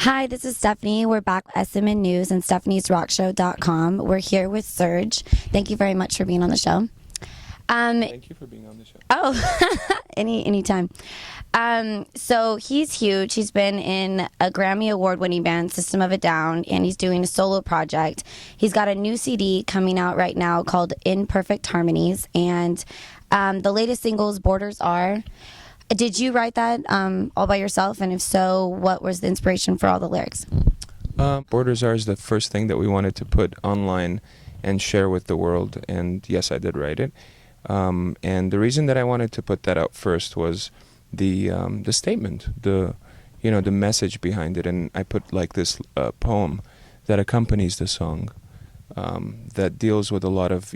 Hi, this is Stephanie. We're back with SMN News and Stephanie'sRockShow.com. We're here with Serj. Thank you very much for being on the show. Thank you for being on the show. Oh, anytime. So he's huge. He's been in a Grammy Award-winning band, System of a Down, and he's doing a solo project. He's got a new CD coming out right now called Imperfect Harmonies, and the latest singles, Borders Are. Did you write that all by yourself? And if so, what was the inspiration for all the lyrics? Borders Are is the first thing that we wanted to put online and share with the world, and yes, I did write it. And the reason that I wanted to put that out first was the statement, the message behind it, and I put like this poem that accompanies the song that deals with a lot of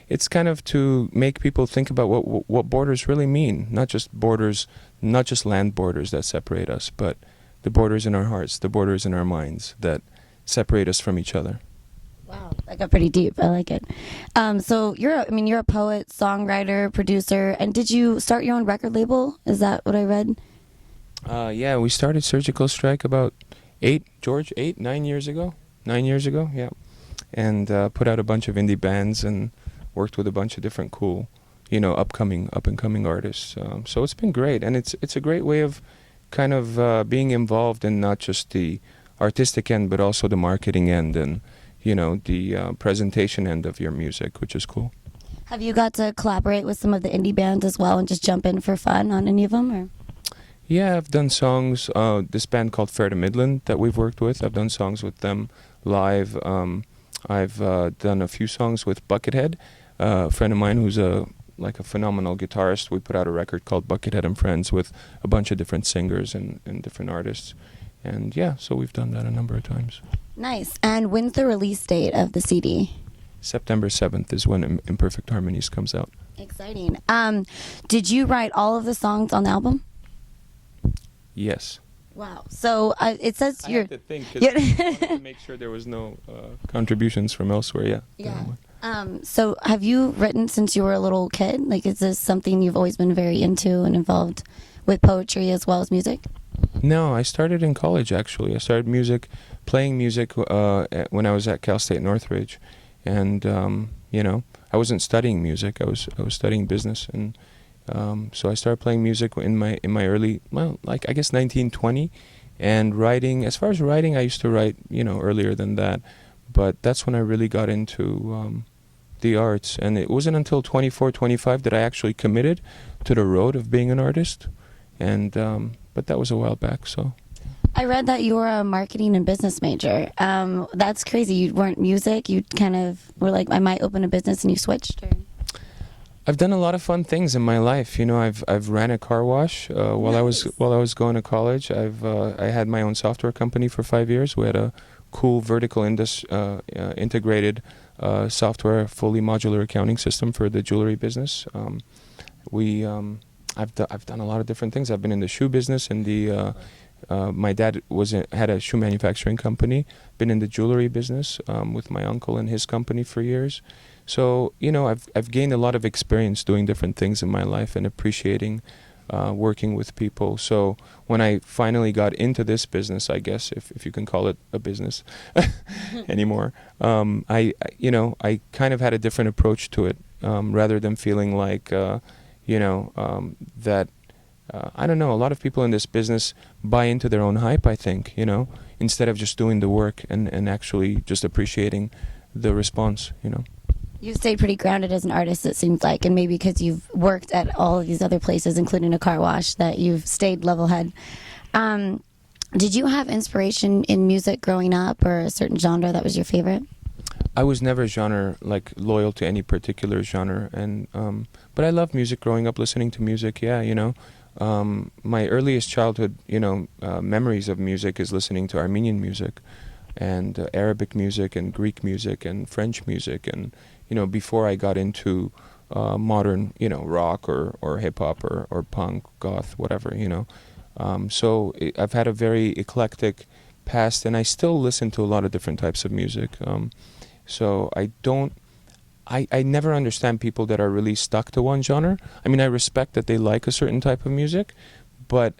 it's kind of to make people think about what borders really mean, not just borders, not just land borders that separate us, but the borders in our hearts, the borders in our minds that separate us from each other. Wow, that got pretty deep. I like it. So you're a poet, songwriter, producer, and did you start your own record label? Is that what I read? Yeah, we started Surgical Strike about 9 years ago. 9 years ago, yeah. And put out a bunch of indie bands and worked with a bunch of different cool, up and coming artists. So it's been great, and it's a great way of kind of being involved in not just the artistic end, but also the marketing end and the presentation end of your music, which is cool. Have you got to collaborate with some of the indie bands as well and just jump in for fun on any of them? Or? Yeah, I've done songs. This band called Fair to Midland that we've worked with, I've done songs with them live. I've done a few songs with Buckethead, a friend of mine who's a phenomenal guitarist. We put out a record called Buckethead and Friends with a bunch of different singers and different artists. And yeah, so we've done that a number of times. Nice. And when's the release date of the CD? September 7th is when Imperfect Harmonies comes out. Exciting. Did you write all of the songs on the album? Yes. Wow. So it says I you're... had to think, 'cause I wanted to make sure there was no contributions from elsewhere, Yeah. So have you written since you were a little kid? Like, is this something you've always been very into and involved with poetry as well as music? No, I started in college, actually. I started playing music when I was at Cal State Northridge. And, I wasn't studying music. I was studying business. And so I started playing music in my early, I guess 1920. And writing, as far as writing, I used to write, earlier than that. But that's when I really got into the arts. And it wasn't until 24, 25 that I actually committed to the road of being an artist. And but that was a while back, so. I read that you were a marketing and business major. That's crazy. You weren't music. You kind of were like, I might open a business, and you switched. Or? I've done a lot of fun things in my life. I've ran a car wash while I was going to college. I had my own software company for 5 years. We had a cool vertical integrated software, fully modular accounting system for the jewelry business. I've done a lot of different things. I've been in the shoe business, my dad had a shoe manufacturing company. Been in the jewelry business with my uncle and his company for years. So I've gained a lot of experience doing different things in my life and appreciating working with people. So when I finally got into this business, I guess if you can call it a business anymore, I kind of had a different approach to it rather than feeling like that. I don't know, a lot of people in this business buy into their own hype, I think, instead of just doing the work and actually just appreciating the response, You've stayed pretty grounded as an artist, it seems like, and maybe because you've worked at all of these other places, including a car wash, that you've stayed level-head. Did you have inspiration in music growing up, or a certain genre that was your favorite? I was never loyal to any particular genre, and but I loved music growing up, listening to music. Yeah, my earliest childhood, memories of music is listening to Armenian music, and Arabic music, and Greek music, and French music, and before I got into modern, rock or hip hop or punk, goth, whatever, So I've had a very eclectic past, and I still listen to a lot of different types of music. So I never understand people that are really stuck to one genre. I mean, I respect that they like a certain type of music, but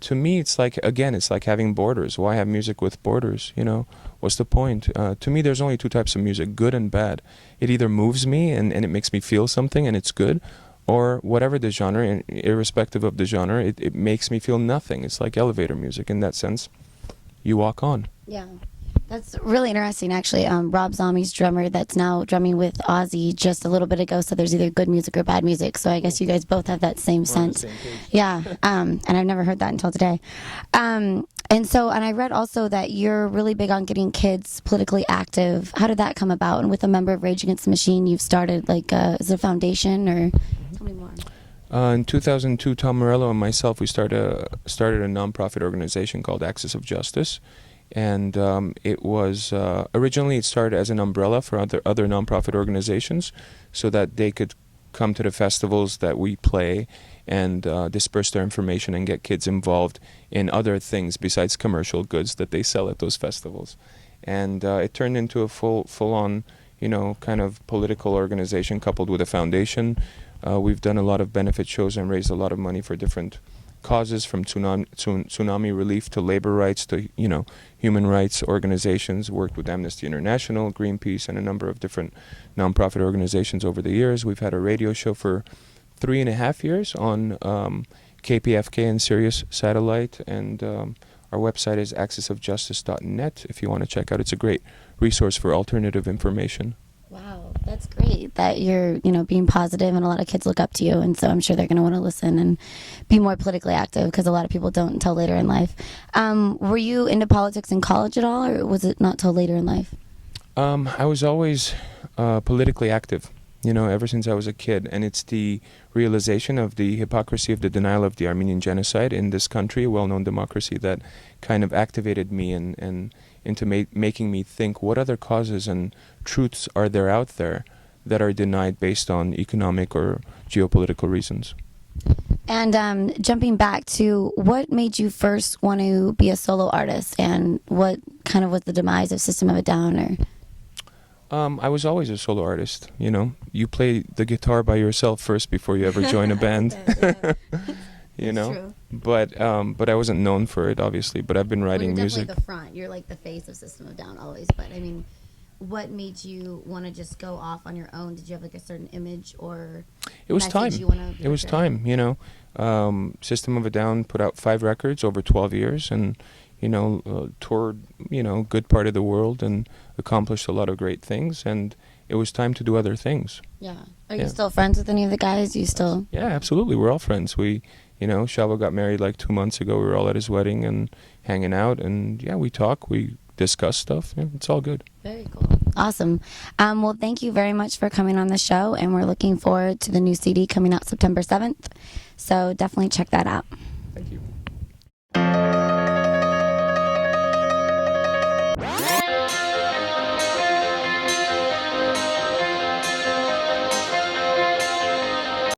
to me, it's like, again, it's like having borders. Why have music with borders? You know, what's the point? To me, there's only two types of music, good and bad. It either moves me and it makes me feel something and it's good, or whatever the genre, and irrespective of the genre, it makes me feel nothing. It's like elevator music in that sense. You walk on. Yeah. That's really interesting, actually. Rob Zombie's drummer that's now drumming with Ozzy just a little bit ago said there's either good music or bad music. So I guess you guys both have that same sense. Yeah. And I've never heard that until today. And I read also that you're really big on getting kids politically active. How did that come about? And with a member of Rage Against the Machine, you've started is it a foundation, or tell me more. In 2002, Tom Morello and myself, we started a nonprofit organization called Axis of Justice. And it was originally it started as an umbrella for other nonprofit organizations, so that they could come to the festivals that we play and disperse their information and get kids involved in other things besides commercial goods that they sell at those festivals. And it turned into a full-on, kind of political organization coupled with a foundation. We've done a lot of benefit shows and raised a lot of money for different causes, from tsunami relief to labor rights to human rights organizations. Worked with Amnesty International, Greenpeace, and a number of different nonprofit organizations over the years. We've had a radio show for 3.5 years on KPFK and Sirius Satellite, and our website is axisofjustice.net if you want to check out. It's a great resource for alternative information. Wow, that's great that you're, being positive, and a lot of kids look up to you, and so I'm sure they're going to want to listen and be more politically active, because a lot of people don't until later in life. Were you into politics in college at all, or was it not till later in life? I was always politically active, ever since I was a kid, and it's the realization of the hypocrisy of the denial of the Armenian genocide in this country, a well-known democracy, that kind of activated me and into making me think, what other causes and truths are there out there that are denied based on economic or geopolitical reasons. And jumping back to what made you first want to be a solo artist, and what kind of was the demise of System of a Down? Or I was always a solo artist. You play the guitar by yourself first before you ever join a band. True. But I wasn't known for it, obviously. But I've been writing you're music. Definitely the front. You're like the face of System of a Down always. But I mean, what made you want to just go off on your own? Did you have like a certain image or? It was time. It was time. System of a Down put out 5 records over 12 years, and toured good part of the world and accomplished a lot of great things. And it was time to do other things. Yeah. Are you still friends with any of the guys? You still? Yeah, absolutely. We're all friends. We, Shavo got married like 2 months ago. We were all at his wedding and hanging out, and we talk, we discuss stuff. Yeah, it's all good. Very cool. Awesome. Well, thank you very much for coming on the show, and we're looking forward to the new CD coming out September 7th. So definitely check that out.